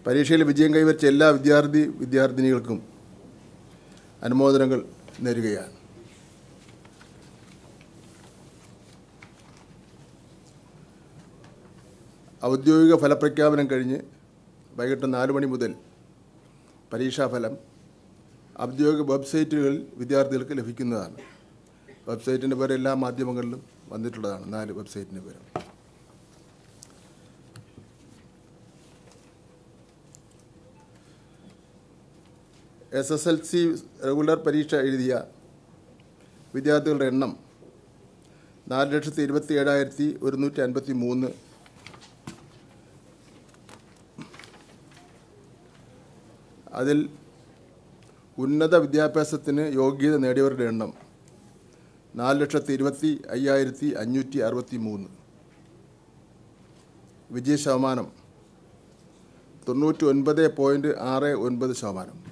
പരീക്ഷയിൽ വിജയം കൈവരിച്ച എല്ലാ വിദ്യാർത്ഥിനികൾക്കും അനുമോദനങ്ങൾ നേരുകയാണ്. ഔദ്യോഗിക ഫലപ്രഖ്യാപനം കഴിഞ്ഞ് വൈകിട്ട് 4 മണി മുതൽ പരീക്ഷാഫലം ഔദ്യോഗിക വെബ്സൈറ്റുകളിൽ വിദ്യാർത്ഥികൾക്ക് ലഭിക്കുന്നതാണ്. വെബ്സൈറ്റിൻ്റെ പേര് എല്ലാ മാധ്യമങ്ങളിലും വന്നിട്ടുള്ളതാണ്. 4 വെബ്സൈറ്റിൻ്റെ പേര്. SSLC റെഗുലർ പരീക്ഷ എഴുതിയ വിദ്യാർത്ഥികളുടെ എണ്ണം 4,27,153. അതിൽ ഉന്നത വിദ്യാഭ്യാസത്തിന് യോഗ്യത നേടിയവരുടെ എണ്ണം 4,25,563. വിജയശതമാനം 99.69%.